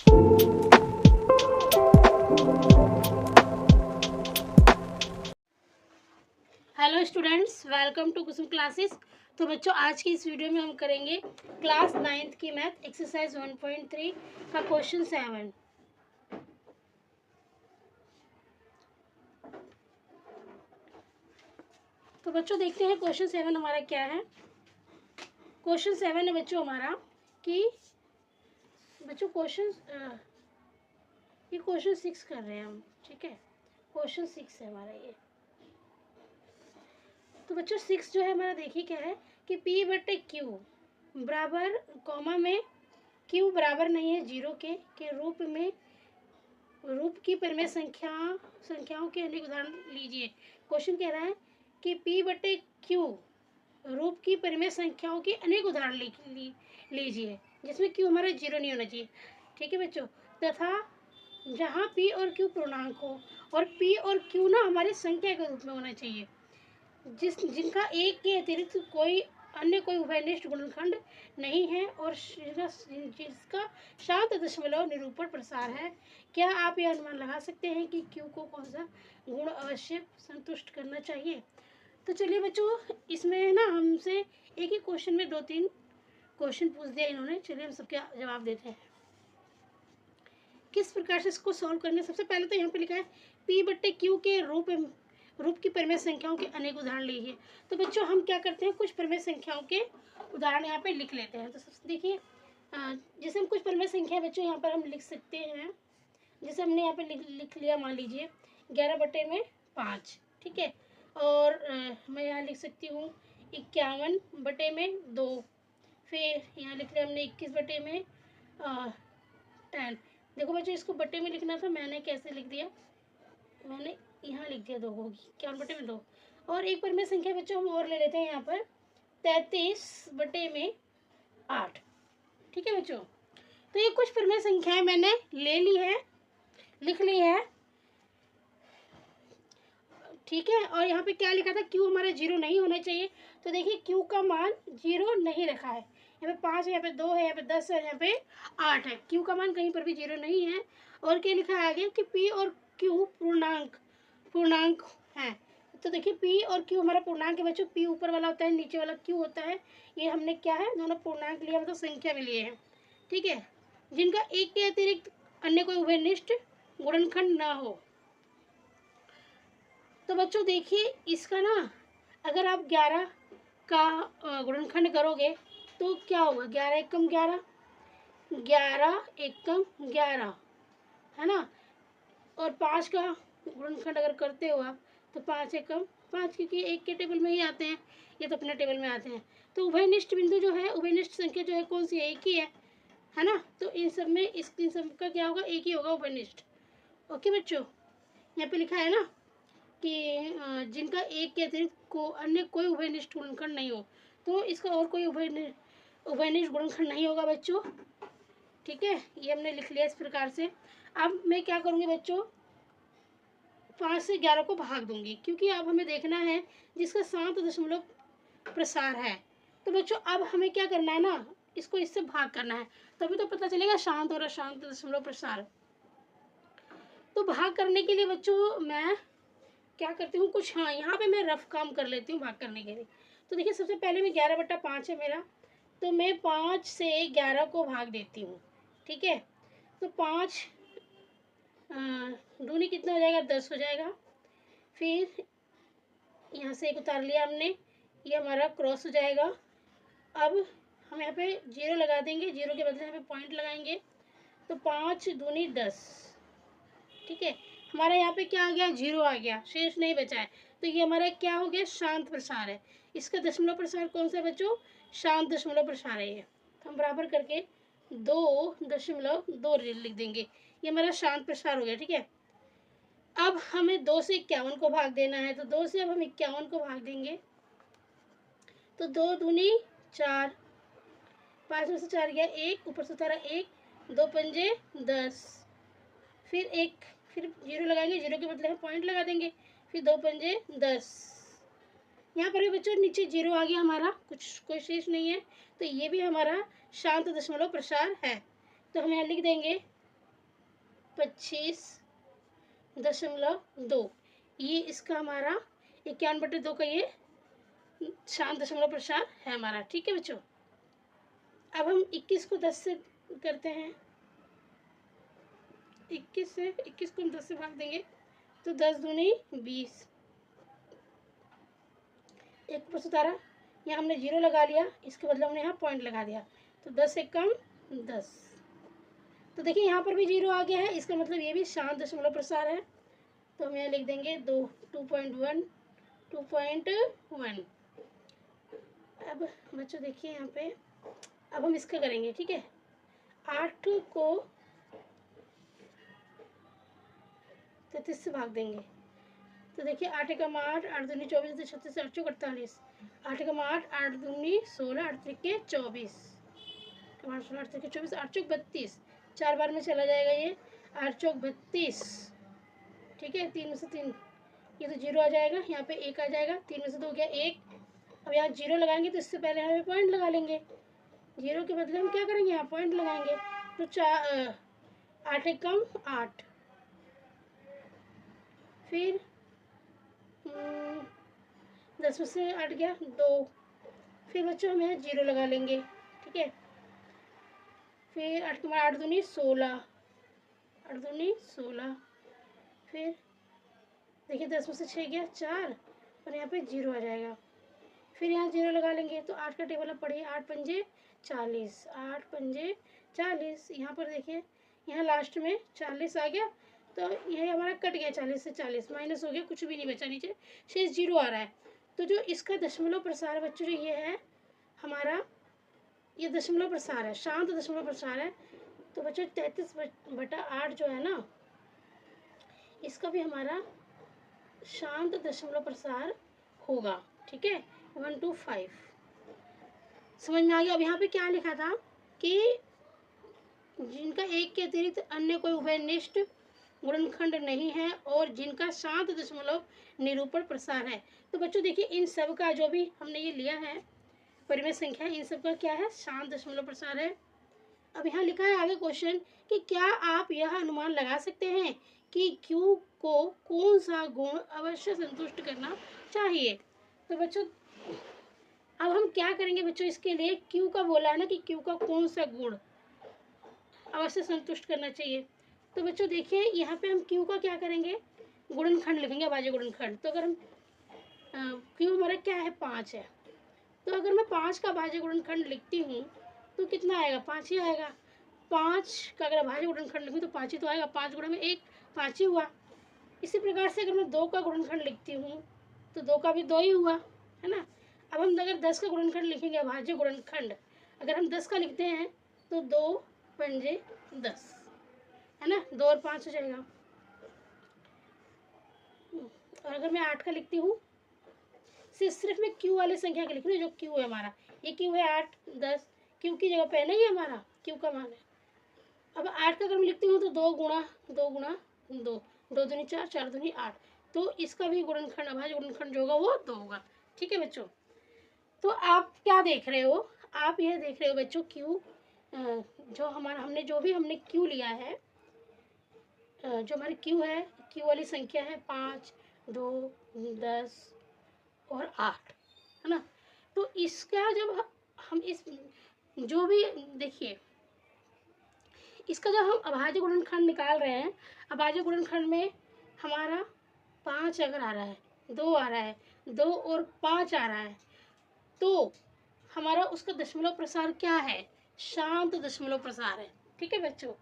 Hello students, welcome to Kusum classes. तो बच्चों, आज की इस वीडियो में हम करेंगे क्लास 9th की मैथ एक्सरसाइज 1.3 का क्वेश्चन 7। तो बच्चों देखते हैं क्वेश्चन 7 हमारा क्या है। क्वेश्चन 7 है बच्चों हमारा कि बच्चों ये क्वेश्चन 6 कर रहे हैं हम, ठीक है। क्वेश्चन 6 है हमारा ये। तो बच्चों 6 जो है हमारा, देखिए क्या है कि P बटे Q बराबर कॉमा में Q बराबर नहीं है 0 के रूप की परिमेय संख्याओं के अनेक उदाहरण लीजिए। क्वेश्चन कह रहा है कि P बटे Q रूप की परिमेय संख्याओं के अनेक उदाहरण लीजिए जिसमें Q हमारा 0 नहीं होना चाहिए, ठीक है बच्चों। तथा जहाँ P और Q पूर्णांक हो और P और Q ना हमारी संख्या के रूप में होना चाहिए, जिनका एक के अतिरिक्त कोई उभयनिष्ठ गुणनखंड नहीं है और जिसका शांत दशमलव निरूपण प्रसार है। क्या आप यह अनुमान लगा सकते हैं कि Q को कौन सा गुण अवश्य संतुष्ट करना चाहिए? तो चलिए बच्चों, इसमें ना हमसे एक ही क्वेश्चन में 2-3 क्वेश्चन पूछ दिया इन्होंने। चलिए हम सबके जवाब देते हैं किस प्रकार से इसको सॉल्व करेंगे। सबसे पहले तो यहाँ पे लिखा है P बट्टे Q के रूप की परिमेय संख्याओं के अनेक उदाहरण लीजिए। तो बच्चों हम क्या करते हैं, कुछ परिमेय संख्याओं के उदाहरण यहाँ पे लिख लेते हैं। तो सबसे देखिए, जैसे हम कुछ परिमेय संख्या बच्चों यहाँ पर हम लिख सकते हैं। जैसे हमने यहाँ पे लिख लिया, मान लीजिए 11/5, ठीक है। और मैं यहाँ लिख सकती हूँ 51/2। फिर यहाँ लिख लिया हमने 21/10। देखो बच्चों, इसको बटे में लिखना था, मैंने कैसे लिख दिया, मैंने यहाँ लिख दिया 2 होगी 51/2। और एक परिमेय संख्या बच्चों हम और ले लेते हैं यहाँ पर 33/8, ठीक है बच्चों। तो ये कुछ परिमेय संख्याएं मैंने ले ली है, लिख ली है, ठीक है। और यहाँ पे क्या लिखा था, Q हमारा 0 नहीं होना चाहिए। तो देखिए Q का मान 0 नहीं रखा है। यहाँ पे 5 है, यहाँ पे 2 है, यहाँ पे 10 है, यहाँ पे 8 है। Q का मान कहीं पर भी 0 नहीं है। और क्या लिखा है आगे कि P और Q पूर्णांक है। तो देखिए P और Q हमारा पूर्णांक है बच्चों। P ऊपर वाला होता है, नीचे वाला Q होता है। ये हमने क्या है, दोनों पूर्णांक लिया, मतलब संख्या में लिए हैं, ठीक है। जिनका एक के अतिरिक्त अन्य कोई उभयनिष्ठ गुणनखंड ना हो। तो बच्चों देखिए इसका ना, अगर आप 11 का गुणनखंड करोगे तो क्या होगा, 11 एकम 11, 11 एकम 11, है ना। और 5 का गुणनखंड अगर करते हो आप तो 5 एकम 5, क्योंकि एक के टेबल में ही आते हैं, ये तो अपने टेबल में आते हैं। तो उभयनिष्ठ बिंदु जो है, उभयनिष्ठ संख्या जो है कौन सी है, एक ही है ना। तो इन सब में इन सब का क्या होगा, एक ही होगा उभयनिष्ठ। ओके बच्चों, यहाँ पे लिखा है ना कि जिनका एक के अतिरिक्त अन्य कोई उभयनिष्ठ गुणनखंड नहीं हो। तो इसका और कोई उभयनिष्ठ गुणनखंड नहीं होगा बच्चों, ठीक है। ये हमने लिख लिया इस प्रकार से। अब मैं क्या करूँगी बच्चों, 5 से 11 को भाग दूंगी, क्योंकि अब हमें देखना है जिसका 7 दशमलव प्रसार है। तो बच्चों अब हमें क्या करना है ना, इसको इससे भाग करना है, तभी तो पता चलेगा शांत और अशांत दशमलव प्रसार। तो भाग करने के लिए बच्चों मैं क्या करती हूँ, कुछ हाँ यहाँ पे मैं रफ काम कर लेती हूँ भाग करने के लिए। तो देखिए सबसे पहले मैं 11/5 है मेरा, तो मैं 5 से 11 को भाग देती हूँ, ठीक है। तो 5 दूनी कितना हो जाएगा, 10 हो जाएगा। फिर यहाँ से एक उतार लिया हमने, ये हमारा क्रॉस हो जाएगा। अब हम यहाँ पे 0 लगा देंगे, 0 के बदले यहाँ पे पॉइंट लगाएंगे। तो 5 दूनी 10, ठीक है। हमारा यहाँ पे क्या आ गया, 0 आ गया, शेष नहीं बचा है। तो ये हमारा क्या हो गया, शांत प्रसार है। इसका दशमलव प्रसार कौन सा बच्चों, शांत दशमलव प्रसार है ये। तो हम बराबर करके 2.2 लिख देंगे, ये हमारा शांत प्रसार हो गया, ठीक है। अब हमें 2 से 51 को भाग देना है, तो 2 से अब हम 51 को भाग देंगे। तो 2 दूनी 4, 5 में से 4 गया 1, ऊपर से उतारा 1, 2 पंजे 10। फिर 0 लगाएंगे, 0 के बदले हम पॉइंट लगा देंगे। फिर 2 पंजे 10। यहाँ पर भी बच्चों नीचे 0 आ गया हमारा, कोई शेष नहीं है। तो ये भी हमारा शांत दशमलव प्रसार है। तो हम यहाँ लिख देंगे 25.2। ये इसका हमारा 51/2 का ये शांत दशमलव प्रसार है हमारा। ठीक है बच्चों, अब हम 21 को 10 से करते हैं। 21 को हम 10 से भाग देंगे तो 10 दूनी 20। एक ऊपर से उतारा, यहाँ हमने 0 लगा लिया, इसके बदले हमने यहाँ पॉइंट लगा दिया, तो 10 से कम 10। तो देखिए यहाँ पर भी 0 आ गया है, इसका मतलब ये भी शांत दशमलव प्रसार है। तो हम यहाँ लिख देंगे 2.1। अब बच्चों देखिए यहाँ पे, अब हम इसका करेंगे। ठीक है, 8 को 33 से भाग देंगे तो देखिए 8 एकम 8, 8 दूनी 24, 36, 8 चौक 48, 8 एकम 8, 8 दूनी 16, 8 त्रिके 24, 8 16, 8 त्रिके 24, 8 चौक 32, 4 बार में चला जाएगा ये, 8 चौक 32। ठीक है, 3 में से 3, ये तो 0 आ जाएगा, यहाँ पे 1 आ जाएगा, 3 में से 2 गया 1। अब यहाँ 0 लगाएंगे तो इससे पहले हमें पॉइंट लगा लेंगे, 0 के बदले हम क्या करेंगे, यहाँ पॉइंट लगाएंगे। तो 8 एकम 8, फिर 10 में से 8 गया 2, फिर बच्चों हम यहाँ 0 लगा लेंगे। ठीक है, फिर 8 के बाद 8 दूनी 16, 8 दूनी 16, फिर देखिए 10 में से 6 गया 4 और यहाँ पे 0 आ जाएगा, फिर यहाँ 0 लगा लेंगे। तो 8 का टेबल अब पढ़िए, 8 पंजे 40, 8 पंजे 40। यहाँ पर देखिए यहाँ लास्ट में 40 आ गया, तो यह हमारा कट गया, 40 से 40 माइनस हो गया, कुछ भी नहीं बचा, नीचे शेष 0 आ रहा है। तो जो इसका दशमलव प्रसार बच्चों जो ये है हमारा, ये दशमलव प्रसार है, शांत दशमलव प्रसार है। तो बच्चों 33/8 जो है ना, इसका भी हमारा शांत दशमलव प्रसार होगा। ठीक है, 1 to 5 समझ में आ गया। अब यहाँ पे क्या लिखा था कि जिनका एक के अतिरिक्त अन्य कोई उभयनिष्ठ गुणनखंड नहीं है और जिनका शांत दशमलव निरूपण प्रसार है। तो बच्चों देखिए इन सब का जो भी हमने ये लिया है परिमेय संख्या, इन सब का क्या है, शांत दशमलव प्रसार है। अब यहाँ लिखा है आगे क्वेश्चन कि क्या आप यह अनुमान लगा सकते हैं कि Q को कौन सा गुण अवश्य संतुष्ट करना चाहिए। तो बच्चों अब हम क्या करेंगे बच्चों, इसके लिए Q का बोला है ना कि Q का कौन सा गुण अवश्य संतुष्ट करना चाहिए। तो बच्चों देखिए यहाँ पे हम Q का क्या करेंगे, गुणनखंड लिखेंगे, अभाज्य गुणनखंड। तो अगर हम Q हमारा क्या है, 5 है, तो अगर मैं 5 का अभाज्य गुणनखंड लिखती हूँ तो कितना आएगा, 5 ही आएगा। 5 का अगर अभाज्य गुणनखंड लिखूँ तो 5 ही तो आएगा, 5 गुणा में 1 5 ही हुआ। इसी प्रकार से अगर मैं 2 का गुणनखंड लिखती हूँ तो 2 का भी 2 ही हुआ, है ना। अब हम अगर 10 का गुणनखंड लिखेंगे, अभाज्य गुणनखंड अगर हम 10 का लिखते हैं तो 2 पंजे 10, है ना, 2 और 5 हो जाएगा। और अगर मैं 8 का लिखती हूँ, सिर्फ मैं Q वाले संख्या के लिख रही हूँ, जो Q है हमारा, ये Q है 8 10, Q की जगह पहले ही हमारा Q का मान है। अब 8 का अगर मैं लिखती हूँ तो 2 गुणा 2, 2 दूनी 4, 4 दूनी 8, तो इसका भी गुणनखंड अभाज्य गुणनखंड जो होगा वो 2 होगा। ठीक है बच्चों, तो आप क्या देख रहे हो, आप यह देख रहे हो बच्चों Q जो हमारा हमने Q लिया है, जो हमारी Q है, Q वाली संख्या है 5 2 10 और 8, है ना। तो इसका जब हम इस जो भी देखिए इसका जब हम अभाज्य गुणनखंड निकाल रहे हैं, अभाज्य गुणनखंड में हमारा 5 अगर आ रहा है, 2 आ रहा है, 2 और 5 आ रहा है, तो हमारा उसका दशमलव प्रसार क्या है, शांत दशमलव प्रसार है। ठीक है बच्चों,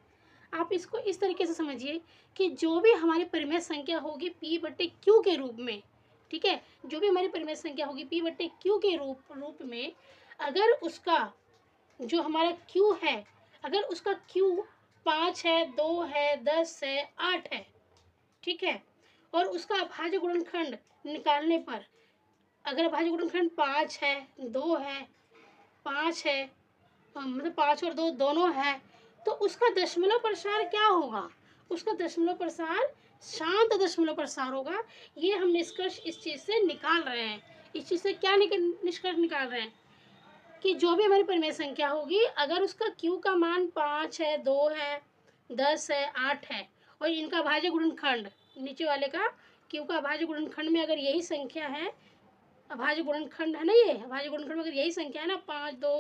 आप इसको इस तरीके से समझिए कि जो भी हमारी परिमेय संख्या होगी P/Q के रूप में, ठीक है, जो भी हमारी परिमेय संख्या होगी P/Q के रूप में, अगर उसका जो हमारा Q है, अगर उसका Q 5 है, 2 है, 10 है, 8 है, ठीक है, और उसका अभाज्य गुणनखंड निकालने पर अगर अभाज्य गुणनखंड 5 है, 2 है, 5 है, मतलब 5 और 2 दोनों है, तो उसका दशमलव प्रसार क्या होगा, उसका दशमलव प्रसार शांत दशमलव प्रसार होगा। ये हम निष्कर्ष इस चीज़ से निकाल रहे हैं। इस चीज़ से क्या निष्कर्ष निकाल रहे हैं कि जो भी हमारी परिमेय संख्या होगी, अगर उसका Q का मान 5 है, 2 है, 10 है, 8 है, और इनका अभाज्य गुणनखंड नीचे वाले का क्यू का अभाज्य गुणनखंड में अगर यही संख्या है, अभाज्य गुणनखंड है ना, ये अभाज्य गुणनखंड में अगर यही संख्या है ना 5 2,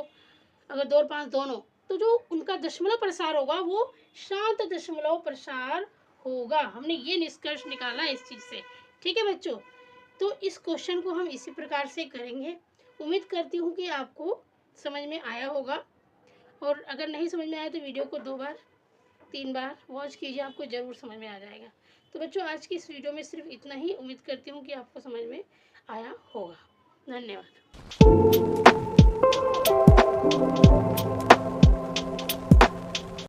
अगर 2 और 5 दोनों, तो जो उनका दशमलव प्रसार होगा वो शांत दशमलव प्रसार होगा। हमने ये निष्कर्ष निकाला इस चीज़ से। ठीक है बच्चों, तो इस क्वेश्चन को हम इसी प्रकार से करेंगे। उम्मीद करती हूँ कि आपको समझ में आया होगा, और अगर नहीं समझ में आया तो वीडियो को 2 बार 3 बार वॉच कीजिए, आपको ज़रूर समझ में आ जाएगा। तो बच्चों आज की इस वीडियो में सिर्फ इतना ही। उम्मीद करती हूँ कि आपको समझ में आया होगा। धन्यवाद।